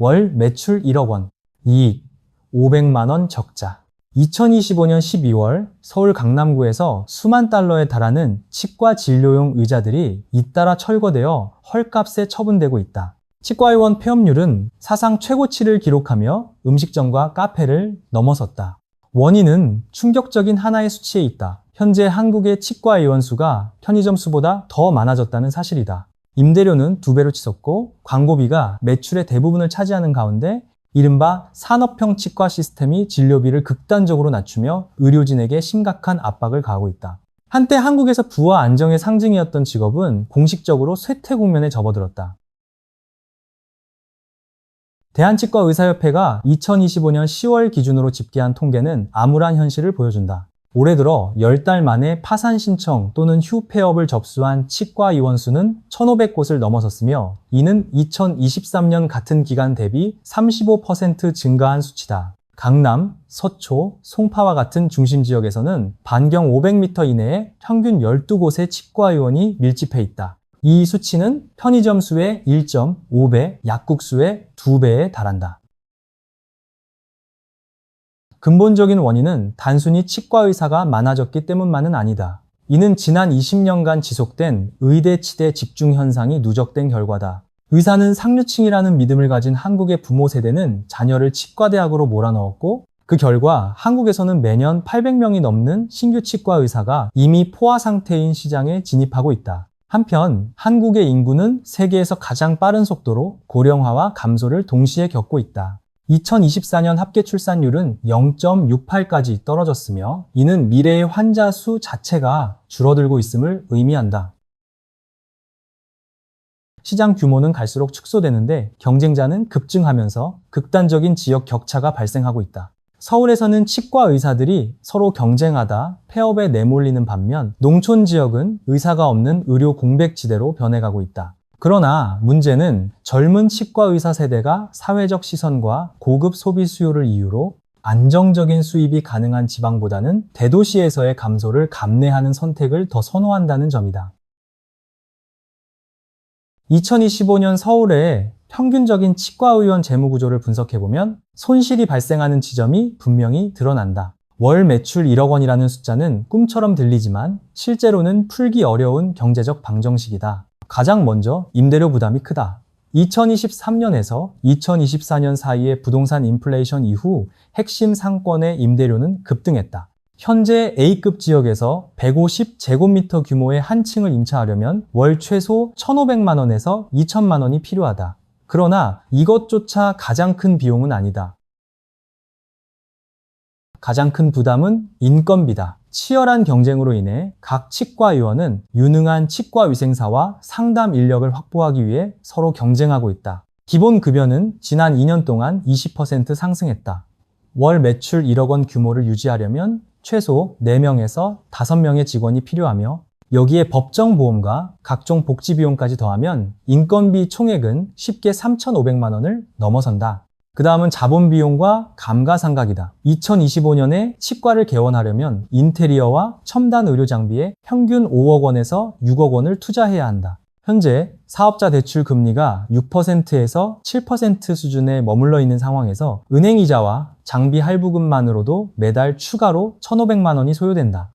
월 매출 1억 원, 이익 500만 원 적자. 2025년 12월 서울 강남구에서 수만 달러에 달하는 치과 진료용 의자들이 잇따라 철거되어 헐값에 처분되고 있다. 치과의원 폐업률은 사상 최고치를 기록하며 음식점과 카페를 넘어섰다. 원인은 충격적인 하나의 수치에 있다. 현재 한국의 치과의원 수가 편의점 수보다 더 많아졌다는 사실이다. 임대료는 2배로 치솟고 광고비가 매출의 대부분을 차지하는 가운데 이른바 산업형 치과 시스템이 진료비를 극단적으로 낮추며 의료진에게 심각한 압박을 가하고 있다. 한때 한국에서 부와 안정의 상징이었던 직업은 공식적으로 쇠퇴 국면에 접어들었다. 대한치과의사협회가 2025년 10월 기준으로 집계한 통계는 암울한 현실을 보여준다. 올해 들어 10달 만에 파산 신청 또는 휴폐업을 접수한 치과의원 수는 1,500곳을 넘어섰으며 이는 2023년 같은 기간 대비 35% 증가한 수치다. 강남, 서초, 송파와 같은 중심 지역에서는 반경 500m 이내에 평균 12곳의 치과의원이 밀집해 있다. 이 수치는 편의점 수의 1.5배, 약국 수의 2배에 달한다. 근본적인 원인은 단순히 치과 의사가 많아졌기 때문만은 아니다. 이는 지난 20년간 지속된 의대치대 집중 현상이 누적된 결과다. 의사는 상류층이라는 믿음을 가진 한국의 부모 세대는 자녀를 치과대학으로 몰아넣었고 그 결과 한국에서는 매년 800명이 넘는 신규 치과 의사가 이미 포화 상태인 시장에 진입하고 있다. 한편 한국의 인구는 세계에서 가장 빠른 속도로 고령화와 감소를 동시에 겪고 있다. 2024년 합계 출산율은 0.68까지 떨어졌으며 이는 미래의 환자 수 자체가 줄어들고 있음을 의미한다. 시장 규모는 갈수록 축소되는데 경쟁자는 급증하면서 극단적인 지역 격차가 발생하고 있다. 서울에서는 치과 의사들이 서로 경쟁하다 폐업에 내몰리는 반면 농촌 지역은 의사가 없는 의료 공백지대로 변해가고 있다. 그러나 문제는 젊은 치과 의사 세대가 사회적 시선과 고급 소비 수요를 이유로 안정적인 수입이 가능한 지방보다는 대도시에서의 감소를 감내하는 선택을 더 선호한다는 점이다. 2025년 서울의 평균적인 치과의원 재무구조를 분석해보면 손실이 발생하는 지점이 분명히 드러난다. 월 매출 1억 원이라는 숫자는 꿈처럼 들리지만 실제로는 풀기 어려운 경제적 방정식이다. 가장 먼저 임대료 부담이 크다. 2023년에서 2024년 사이의 부동산 인플레이션 이후 핵심 상권의 임대료는 급등했다. 현재 A급 지역에서 150제곱미터 규모의 한 층을 임차하려면 월 최소 1,500만 원에서 2,000만 원이 필요하다. 그러나 이것조차 가장 큰 비용은 아니다. 가장 큰 부담은 인건비다. 치열한 경쟁으로 인해 각 치과의원은 유능한 치과위생사와 상담 인력을 확보하기 위해 서로 경쟁하고 있다. 기본 급여는 지난 2년 동안 20% 상승했다. 월 매출 1억 원 규모를 유지하려면 최소 4명에서 5명의 직원이 필요하며 여기에 법정보험과 각종 복지비용까지 더하면 인건비 총액은 쉽게 3,500만 원을 넘어선다. 그 다음은 자본비용과 감가상각이다. 2025년에 치과를 개원하려면 인테리어와 첨단 의료 장비에 평균 5억 원에서 6억 원을 투자해야 한다. 현재 사업자 대출 금리가 6%에서 7% 수준에 머물러 있는 상황에서 은행이자와 장비 할부금만으로도 매달 추가로 1,500만 원이 소요된다.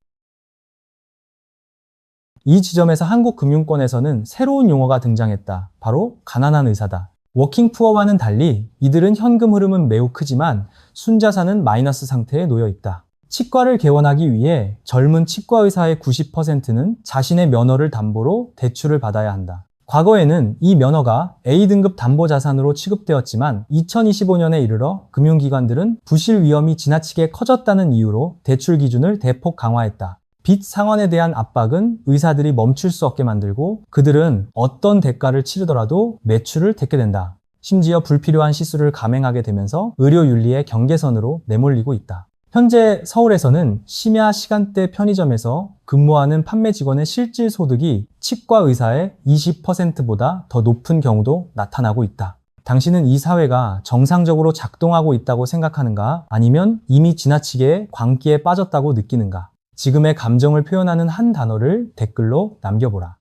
이 지점에서 한국금융권에서는 새로운 용어가 등장했다. 바로 가난한 의사다. 워킹푸어와는 달리 이들은 현금 흐름은 매우 크지만 순자산은 마이너스 상태에 놓여 있다. 치과를 개원하기 위해 젊은 치과의사의 90%는 자신의 면허를 담보로 대출을 받아야 한다. 과거에는 이 면허가 A등급 담보자산으로 취급되었지만 2025년에 이르러 금융기관들은 부실 위험이 지나치게 커졌다는 이유로 대출 기준을 대폭 강화했다. 빚 상환에 대한 압박은 의사들이 멈출 수 없게 만들고 그들은 어떤 대가를 치르더라도 매출을 택게 된다. 심지어 불필요한 시술을 감행하게 되면서 의료윤리의 경계선으로 내몰리고 있다. 현재 서울에서는 심야 시간대 편의점에서 근무하는 판매 직원의 실질 소득이 치과 의사의 20%보다 더 높은 경우도 나타나고 있다. 당신은 이 사회가 정상적으로 작동하고 있다고 생각하는가? 아니면 이미 지나치게 광기에 빠졌다고 느끼는가? 지금의 감정을 표현하는 한 단어를 댓글로 남겨보라.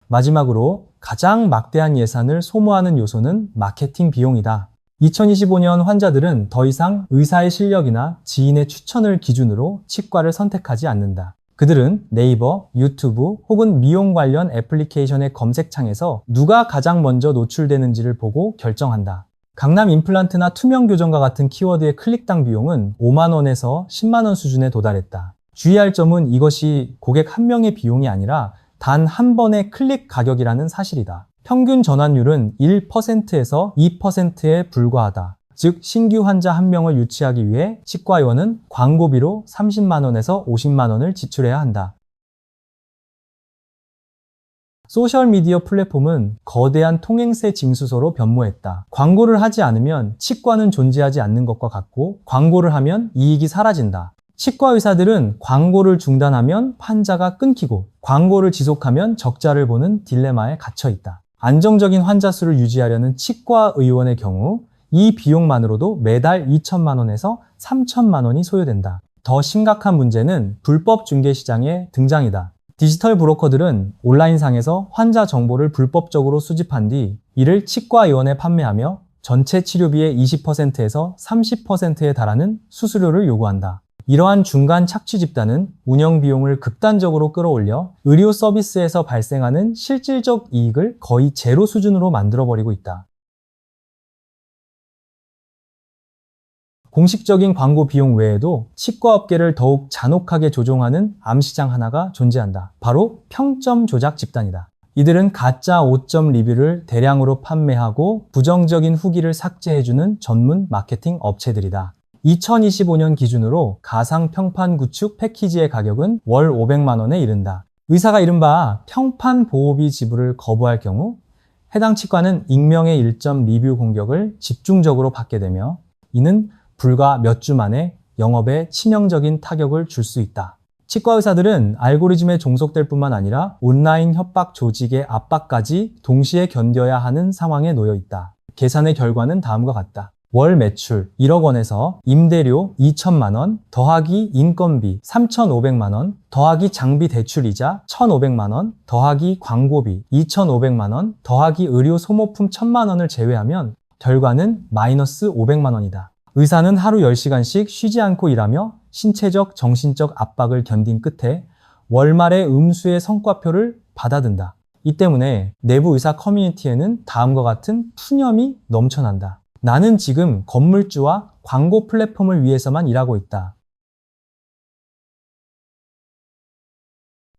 마지막으로 가장 막대한 예산을 소모하는 요소는 마케팅 비용이다. 2025년 환자들은 더 이상 의사의 실력이나 지인의 추천을 기준으로 치과를 선택하지 않는다. 그들은 네이버, 유튜브 혹은 미용 관련 애플리케이션의 검색창에서 누가 가장 먼저 노출되는지를 보고 결정한다. 강남 임플란트나 투명 교정과 같은 키워드의 클릭당 비용은 5만 원에서 10만 원 수준에 도달했다. 주의할 점은 이것이 고객 한 명의 비용이 아니라 단 한 번의 클릭 가격이라는 사실이다. 평균 전환율은 1%에서 2%에 불과하다. 즉 신규 환자 한 명을 유치하기 위해 치과의원은 광고비로 30만 원에서 50만 원을 지출해야 한다. 소셜미디어 플랫폼은 거대한 통행세 징수서로 변모했다. 광고를 하지 않으면 치과는 존재하지 않는 것과 같고 광고를 하면 이익이 사라진다. 치과 의사들은 광고를 중단하면 환자가 끊기고 광고를 지속하면 적자를 보는 딜레마에 갇혀 있다. 안정적인 환자 수를 유지하려는 치과 의원의 경우 이 비용만으로도 매달 2천만 원에서 3천만 원이 소요된다. 더 심각한 문제는 불법 중개 시장의 등장이다. 디지털 브로커들은 온라인상에서 환자 정보를 불법적으로 수집한 뒤 이를 치과 의원에 판매하며 전체 치료비의 20%에서 30%에 달하는 수수료를 요구한다. 이러한 중간 착취 집단은 운영 비용을 극단적으로 끌어올려 의료 서비스에서 발생하는 실질적 이익을 거의 제로 수준으로 만들어버리고 있다. 공식적인 광고 비용 외에도 치과업계를 더욱 잔혹하게 조종하는 암시장 하나가 존재한다. 바로 평점 조작 집단이다. 이들은 가짜 5점 리뷰를 대량으로 판매하고 부정적인 후기를 삭제해주는 전문 마케팅 업체들이다. 2025년 기준으로 가상 평판 구축 패키지의 가격은 월 500만 원에 이른다. 의사가 이른바 평판 보호비 지불을 거부할 경우 해당 치과는 익명의 1점 리뷰 공격을 집중적으로 받게 되며 이는 불과 몇 주 만에 영업에 치명적인 타격을 줄 수 있다. 치과 의사들은 알고리즘에 종속될 뿐만 아니라 온라인 협박 조직의 압박까지 동시에 견뎌야 하는 상황에 놓여 있다. 계산의 결과는 다음과 같다. 월 매출 1억 원에서 임대료 2천만 원, 더하기 인건비 3,500만 원, 더하기 장비 대출이자 1,500만 원, 더하기 광고비 2,500만 원, 더하기 의료 소모품 1,000만 원을 제외하면 결과는 마이너스 500만 원이다. 의사는 하루 10시간씩 쉬지 않고 일하며 신체적, 정신적 압박을 견딘 끝에 월말에 음수의 성과표를 받아든다. 이 때문에 내부 의사 커뮤니티에는 다음과 같은 푸념이 넘쳐난다. 나는 지금 건물주와 광고 플랫폼을 위해서만 일하고 있다.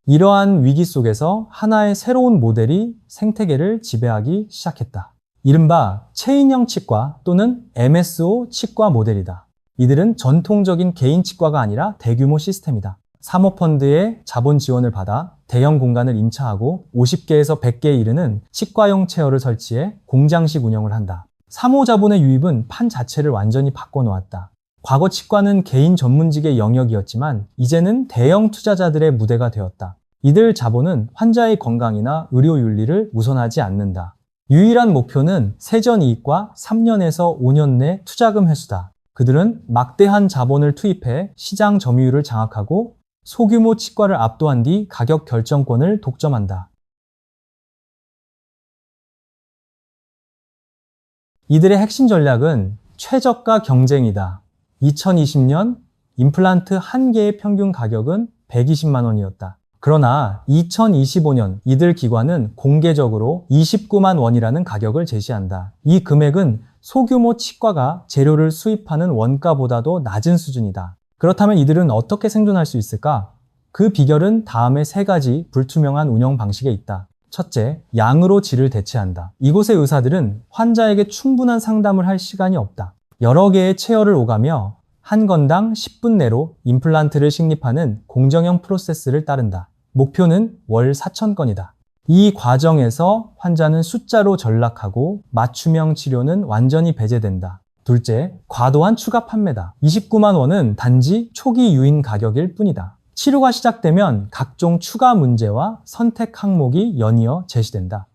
이러한 위기 속에서 하나의 새로운 모델이 생태계를 지배하기 시작했다. 이른바 체인형 치과 또는 MSO 치과 모델이다. 이들은 전통적인 개인 치과가 아니라 대규모 시스템이다. 사모펀드의 자본 지원을 받아 대형 공간을 임차하고 50개에서 100개에 이르는 치과용 체어를 설치해 공장식 운영을 한다. 사모 자본의 유입은 판 자체를 완전히 바꿔놓았다. 과거 치과는 개인 전문직의 영역이었지만 이제는 대형 투자자들의 무대가 되었다. 이들 자본은 환자의 건강이나 의료 윤리를 우선하지 않는다. 유일한 목표는 세전 이익과 3년에서 5년 내 투자금 회수다. 그들은 막대한 자본을 투입해 시장 점유율을 장악하고 소규모 치과를 압도한 뒤 가격 결정권을 독점한다. 이들의 핵심 전략은 최저가 경쟁이다. 2020년 임플란트 한 개의 평균 가격은 120만 원이었다. 그러나 2025년 이들 기관은 공개적으로 29만 원이라는 가격을 제시한다. 이 금액은 소규모 치과가 재료를 수입하는 원가보다도 낮은 수준이다. 그렇다면 이들은 어떻게 생존할 수 있을까? 그 비결은 다음의 3가지 불투명한 운영 방식에 있다. 첫째, 양으로 질을 대체한다. 이곳의 의사들은 환자에게 충분한 상담을 할 시간이 없다. 여러 개의 체어를 오가며 한 건당 10분 내로 임플란트를 식립하는 공정형 프로세스를 따른다. 목표는 월 4,000건이다. 이 과정에서 환자는 숫자로 전락하고 맞춤형 치료는 완전히 배제된다. 둘째, 과도한 추가 판매다. 29만 원은 단지 초기 유인 가격일 뿐이다. 치료가 시작되면 각종 추가 문제와 선택 항목이 연이어 제시된다.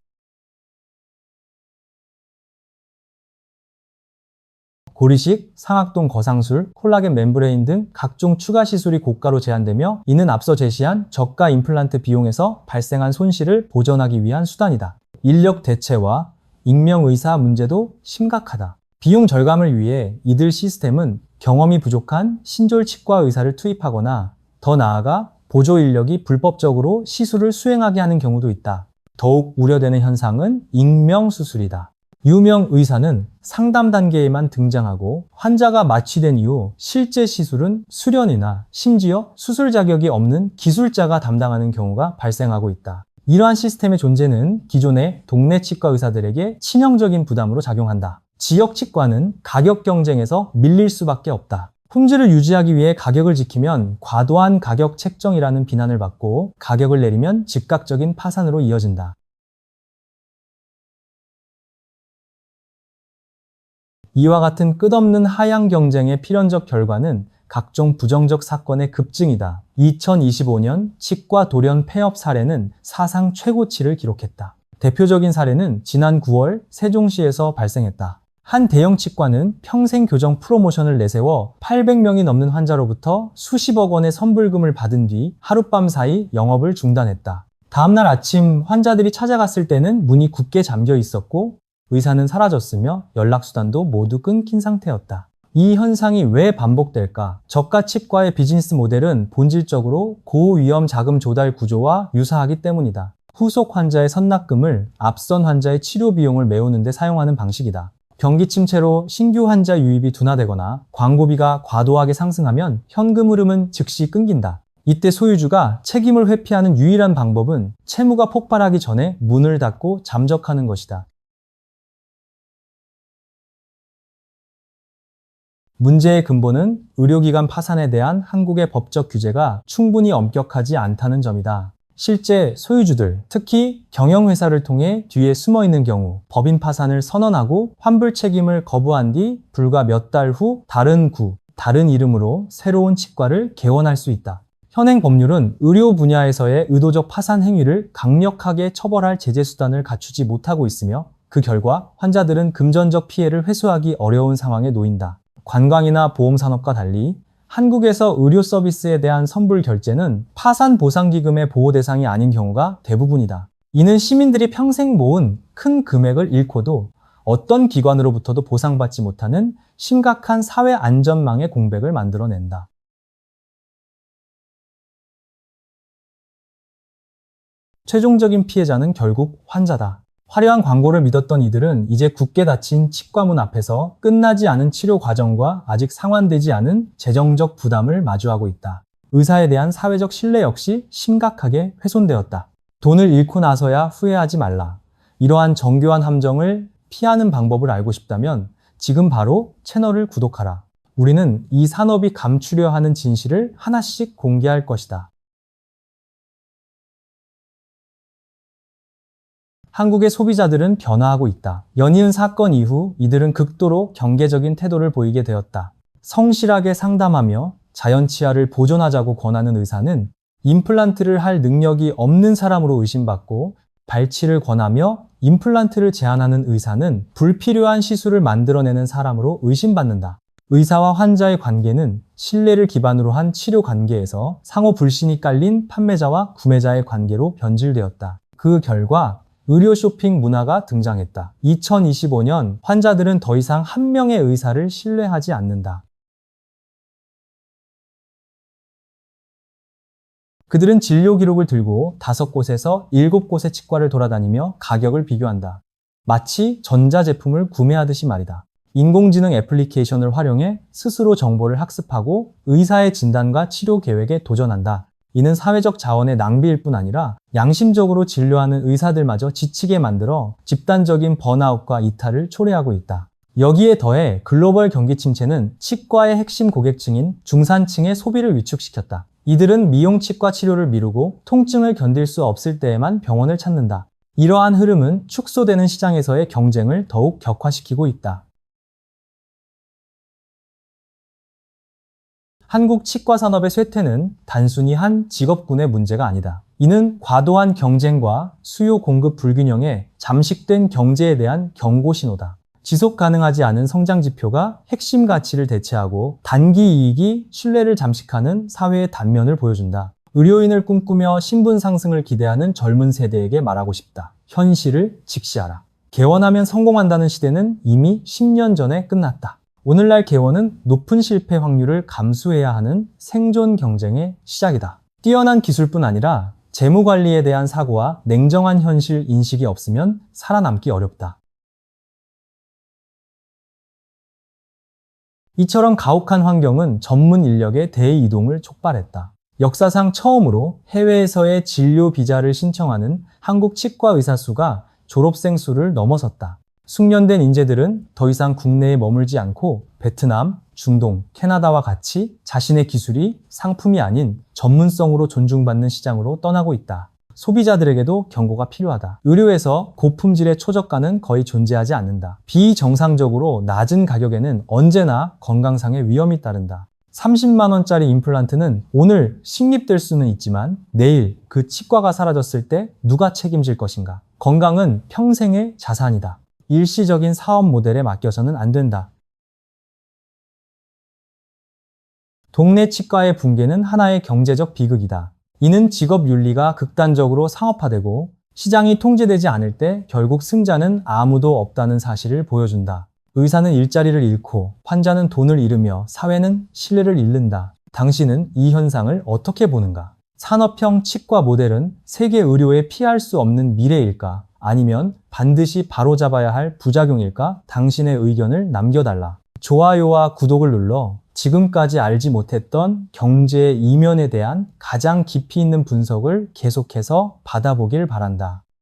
고리식, 상악동 거상술, 콜라겐 멤브레인 등 각종 추가 시술이 고가로 제한되며 이는 앞서 제시한 저가 임플란트 비용에서 발생한 손실을 보전하기 위한 수단이다. 인력 대체와 익명의사 문제도 심각하다. 비용 절감을 위해 이들 시스템은 경험이 부족한 신졸 치과 의사를 투입하거나 더 나아가 보조 인력이 불법적으로 시술을 수행하게 하는 경우도 있다. 더욱 우려되는 현상은 익명수술이다. 유명 의사는 상담 단계에만 등장하고 환자가 마취된 이후 실제 시술은 수련이나 심지어 수술 자격이 없는 기술자가 담당하는 경우가 발생하고 있다. 이러한 시스템의 존재는 기존의 동네 치과 의사들에게 치명적인 부담으로 작용한다. 지역 치과는 가격 경쟁에서 밀릴 수밖에 없다. 품질을 유지하기 위해 가격을 지키면 과도한 가격 책정이라는 비난을 받고 가격을 내리면 즉각적인 파산으로 이어진다. 이와 같은 끝없는 하향 경쟁의 필연적 결과는 각종 부정적 사건의 급증이다. 2025년 치과 돌연 폐업 사례는 사상 최고치를 기록했다. 대표적인 사례는 지난 9월 세종시에서 발생했다. 한 대형 치과는 평생 교정 프로모션을 내세워 800명이 넘는 환자로부터 수십억 원의 선불금을 받은 뒤 하룻밤 사이 영업을 중단했다. 다음날 아침 환자들이 찾아갔을 때는 문이 굳게 잠겨 있었고 의사는 사라졌으며 연락수단도 모두 끊긴 상태였다. 이 현상이 왜 반복될까? 저가 치과의 비즈니스 모델은 본질적으로 고위험 자금 조달 구조와 유사하기 때문이다. 후속 환자의 선납금을 앞선 환자의 치료 비용을 메우는 데 사용하는 방식이다. 경기 침체로 신규 환자 유입이 둔화되거나 광고비가 과도하게 상승하면 현금 흐름은 즉시 끊긴다. 이때 소유주가 책임을 회피하는 유일한 방법은 채무가 폭발하기 전에 문을 닫고 잠적하는 것이다. 문제의 근본은 의료기관 파산에 대한 한국의 법적 규제가 충분히 엄격하지 않다는 점이다. 실제 소유주들, 특히 경영회사를 통해 뒤에 숨어있는 경우 법인 파산을 선언하고 환불 책임을 거부한 뒤 불과 몇 달 후 다른 구, 다른 이름으로 새로운 치과를 개원할 수 있다. 현행 법률은 의료 분야에서의 의도적 파산 행위를 강력하게 처벌할 제재 수단을 갖추지 못하고 있으며 그 결과 환자들은 금전적 피해를 회수하기 어려운 상황에 놓인다. 관광이나 보험산업과 달리 한국에서 의료 서비스에 대한 선불 결제는 파산 보상기금의 보호 대상이 아닌 경우가 대부분이다. 이는 시민들이 평생 모은 큰 금액을 잃고도 어떤 기관으로부터도 보상받지 못하는 심각한 사회 안전망의 공백을 만들어낸다. 최종적인 피해자는 결국 환자다. 화려한 광고를 믿었던 이들은 이제 굳게 닫힌 치과문 앞에서 끝나지 않은 치료 과정과 아직 상환되지 않은 재정적 부담을 마주하고 있다. 의사에 대한 사회적 신뢰 역시 심각하게 훼손되었다. 돈을 잃고 나서야 후회하지 말라. 이러한 정교한 함정을 피하는 방법을 알고 싶다면 지금 바로 채널을 구독하라. 우리는 이 산업이 감추려 하는 진실을 하나씩 공개할 것이다. 한국의 소비자들은 변화하고 있다. 연이은 사건 이후 이들은 극도로 경계적인 태도를 보이게 되었다. 성실하게 상담하며 자연치아를 보존하자고 권하는 의사는 임플란트를 할 능력이 없는 사람으로 의심받고, 발치를 권하며 임플란트를 제한하는 의사는 불필요한 시술을 만들어내는 사람으로 의심받는다. 의사와 환자의 관계는 신뢰를 기반으로 한 치료 관계에서 상호 불신이 깔린 판매자와 구매자의 관계로 변질되었다. 그 결과 의료 쇼핑 문화가 등장했다. 2025년 환자들은 더 이상 한 명의 의사를 신뢰하지 않는다. 그들은 진료 기록을 들고 5곳에서 7곳의 치과를 돌아다니며 가격을 비교한다. 마치 전자제품을 구매하듯이 말이다. 인공지능 애플리케이션을 활용해 스스로 정보를 학습하고 의사의 진단과 치료 계획에 도전한다. 이는 사회적 자원의 낭비일 뿐 아니라 양심적으로 진료하는 의사들마저 지치게 만들어 집단적인 번아웃과 이탈을 초래하고 있다. 여기에 더해 글로벌 경기 침체는 치과의 핵심 고객층인 중산층의 소비를 위축시켰다. 이들은 미용 치과 치료를 미루고 통증을 견딜 수 없을 때에만 병원을 찾는다. 이러한 흐름은 축소되는 시장에서의 경쟁을 더욱 격화시키고 있다. 한국 치과 산업의 쇠퇴는 단순히 한 직업군의 문제가 아니다. 이는 과도한 경쟁과 수요 공급 불균형에 잠식된 경제에 대한 경고 신호다. 지속 가능하지 않은 성장 지표가 핵심 가치를 대체하고 단기 이익이 신뢰를 잠식하는 사회의 단면을 보여준다. 의료인을 꿈꾸며 신분 상승을 기대하는 젊은 세대에게 말하고 싶다. 현실을 직시하라. 개원하면 성공한다는 시대는 이미 10년 전에 끝났다. 오늘날 개원은 높은 실패 확률을 감수해야 하는 생존 경쟁의 시작이다. 뛰어난 기술뿐 아니라 재무 관리에 대한 사고와 냉정한 현실 인식이 없으면 살아남기 어렵다. 이처럼 가혹한 환경은 전문 인력의 대이동을 촉발했다. 역사상 처음으로 해외에서의 진료 비자를 신청하는 한국 치과 의사 수가 졸업생 수를 넘어섰다. 숙련된 인재들은 더 이상 국내에 머물지 않고 베트남, 중동, 캐나다와 같이 자신의 기술이 상품이 아닌 전문성으로 존중받는 시장으로 떠나고 있다. 소비자들에게도 경고가 필요하다. 의료에서 고품질의 초저가는 거의 존재하지 않는다. 비정상적으로 낮은 가격에는 언제나 건강상의 위험이 따른다. 30만 원짜리 임플란트는 오늘 식립될 수는 있지만 내일 그 치과가 사라졌을 때 누가 책임질 것인가? 건강은 평생의 자산이다. 일시적인 사업 모델에 맡겨서는 안 된다. 동네 치과의 붕괴는 하나의 경제적 비극이다. 이는 직업 윤리가 극단적으로 상업화되고 시장이 통제되지 않을 때 결국 승자는 아무도 없다는 사실을 보여준다. 의사는 일자리를 잃고 환자는 돈을 잃으며 사회는 신뢰를 잃는다. 당신은 이 현상을 어떻게 보는가? 산업형 치과 모델은 세계 의료에 피할 수 없는 미래일까? 아니면 반드시 바로잡아야 할 부작용일까? 당신의 의견을 남겨달라. 좋아요와 구독을 눌러 지금까지 알지 못했던 경제의 이면에 대한 가장 깊이 있는 분석을 계속해서 받아보길 바란다.